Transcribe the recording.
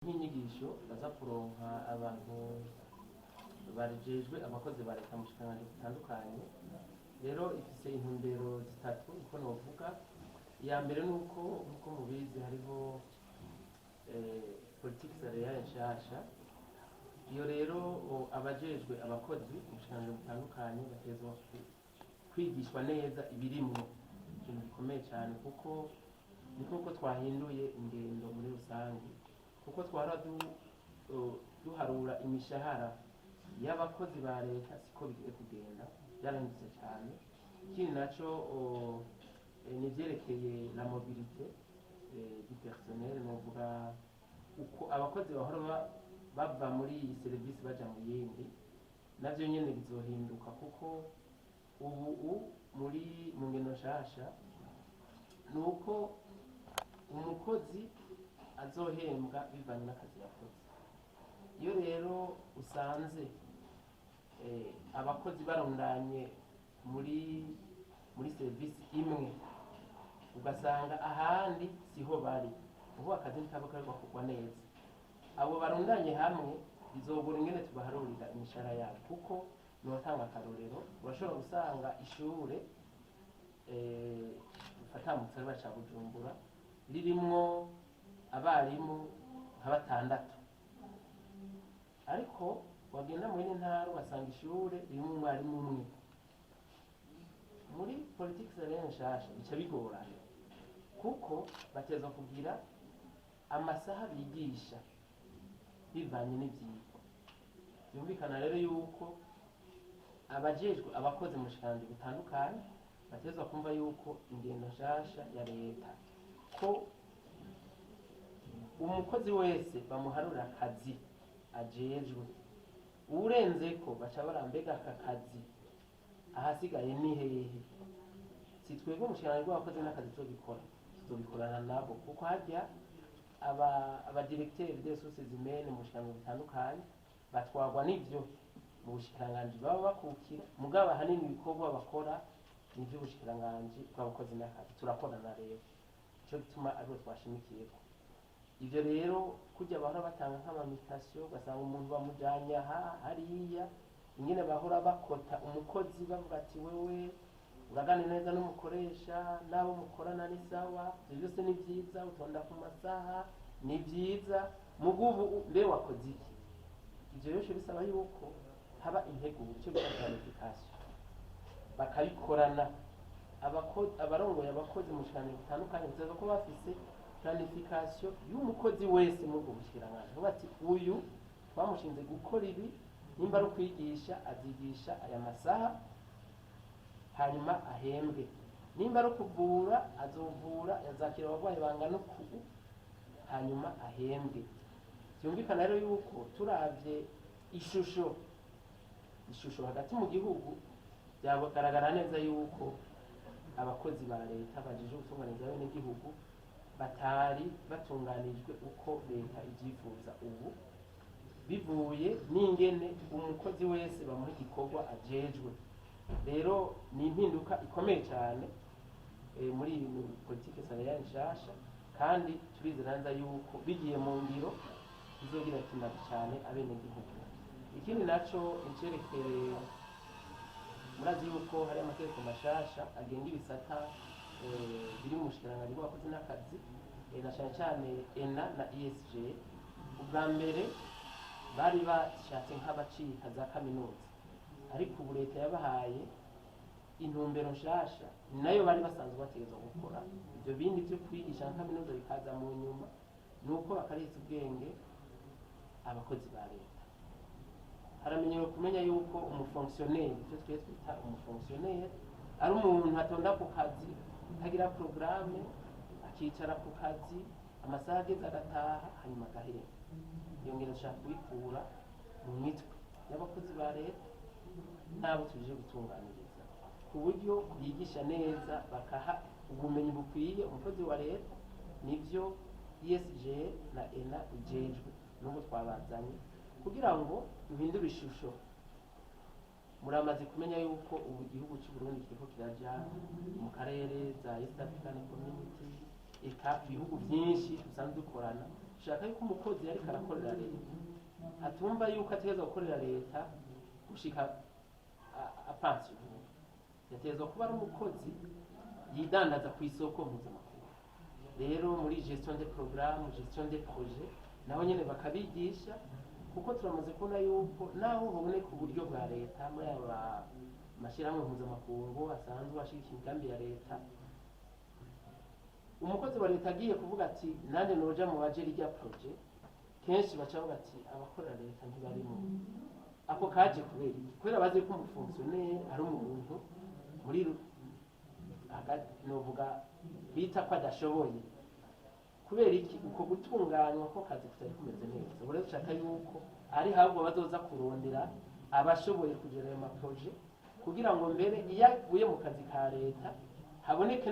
nk'inyigisho baza kuronka abantu bajejwe abakozi ba leta mu bushikiranganji butandukanye. Rero ifise intumbero zitatu uko novuga. Iya mbere nuko nkuko mubizi hariho politique salariale nshasha. Iyo rero abajejwe abakozi mu bushikiranganji butandukanye bategerezwa kwigishwa neza ibirimwo, ikintu gikomeye cyane kuko ni kuko twahinduye ingendo muri rusange, kuko twara duharura imishahara y'abakozi ba leta siko bigiye kugenda, byarahindutse cyane. Ikindi naco ni vyerekeye la mobilité du personnel, novuga uko abakozi bahora bava muri iyi serivisi baja mu yindi, navyo nyene bizohinduka kuko ubu muri mu ngendo nshasha nuko umukozi azohembwa bivanye n'akazi yakoze. Iyo rero usanze abakozi barundanye muri serivisi imwe, ugasanga ahandi siho bari, ubu akazi ntikaba kariko kugwa neza. Abo barundanye hamwe bizogura ingene tubaharurira imishahara yabo, kuko notanga akarorero, urashobora gusanga ishure ufata mu gisagara ca Bujumbura ririmwo abarimu nka 6, ariko wagenda muri ntara ugasanga ishure ririmo umwarimu umwe. Muri politique salariale nshasha bica bigorana kuko bateza kugira amasaha bigisha bivanye n'ivyigwa. Byumvikana rero yuko abajejwe abakozi mu bushikiranganji butandukanye batezwa kumva yuko ingendo nshasha ya leta ko umukozi wese bamuharura akazi ajejwe, urenzeko baca barambega aka kazi ahasigaye ni hehe. Si twebwe mu bushikiranganji bw'abakozi n'akazi tuzobikorana nabo, kuko harya aba directeur des ressources humaines mu bushikiranganji butandukanye batwagwa n'ivyo mu bushikiranganji baba bakukira, mugabo ahanini ibikorwa bakora ni ivy'ubushikiranganji bw'abakozi n'akazi. Turakorana rero, ico gituma ariho twashimikiyeko. Ivyo rero kujya bahora batanga nk'amamitation, ugasanga umuntu bamujanye hariya, ingene bahora bakota umukozi bavuga ati wewe uragane neza n'umukoresha, nabo mukorana ni sawa, ivyo byose ni vyiza, utonda ku masaha ni vyiza, mugubu mbe wakoze iki? Ivyo rero bisaba yuko haba integuro, cyo bita planification, bakabikorana. Abarongoye abakozi mu bushikiranganji butandukanye biteza ko bafise planification y'umukozi wese mu bushikiranganji, bati uyu twamushinze gukora ibi, nimba ari kwigisha azigisha aya masaha hanyuma ahembwe, nimba ari kuvura azovura, yazakira abarwayi bangana uku hanyuma ahembwe. Byumvikana rero yuko turavye ishusho hagati mu gihugu, byagaragara neza yuko abakozi ba leta bajeje gutunganiriza bene gihugu batari batunganijwe uko leta ivyifuza ubu, bivuye n'ingene umukozi wese bamuha igikorwa ajejwe. Rero ni impinduka ikomeye cyane muri iyi politique salariale nshasha, kandi turizera neza yuko bigiye mu ngiro bizogira akamaro cyane abene gihugu. Ikindi naco icerekeye, murazi yuko hari amategeko mashasha agenga ibisata biri mu bushikiranganji bw'abakozi n'akazi, na cyane cyane ENA na ESG. Ubwa mbere bari bashatse nk'abacika za kaminuza, ariko ubu leta yabahaye intumbero nshasha, nayo bari basanzwe bategezwa gukora. Ibyo bindi byo kwigisha nka kaminuza bikaza mu nyuma, nuko bakariza ubwenge abakozi ba leta. Haramenyewe kumenya yuko umufonctionnaire, ivyo twita umufonctionnaire, ari umuntu atonda ku kazi atagira programme, akicara ku kazi amasaha ageze agataha hanyuma agahera. Iyo ngero nshaka kubikura mu mitwe y'abakozi ba leta n'abo tuje gutunganiriza, ku buryo bigisha neza, bakaha ubumenyi bukwiye umukozi wa leta. Nivyo ESG na ENA ijejwe, n'ubwo twabazanye kugira ngo duhindure ishusho. Muramaze kumenya yuko ubu igihugu cy'u Burundi kiriko kiraja mu karere za East African Community, eka ibihugu byinshi dusanzwe dukorana dushaka yuko umukozi ariko arakorera leta atumva yuko ategerezwa gukorera leta gushika apansiyo, yategerezwa kuba ari umukozi yidandaza ku isoko mpuzamakungu. Rero muri gestion de programme, gestion de projet naho nyene bakabigisha, kuko turamaze kubona yuko naho buboneka uburyo bwa leta muri aba mashyirahamwe mpuzamakungu asanzwe ashigikira imigambi ya leta, umukozi wa leta agiye kuvuga ati nanjye noja mu baje rya projet, kenshi baca bavuga ati abakorera leta ntibarimo. Ako kaje kubera bazi ko umufonctionnaire ari umuntu muri novuga bita ko adashoboye. Kubera iki? Uko gutunganywa ko kazi kutari kumeze neza. Ubu rero dushaka yuko ari habwo bazoza kurondera abashoboye kugera ayo maprojet, kugira ngo mbere iyo avuye mu kazi ka leta haboneke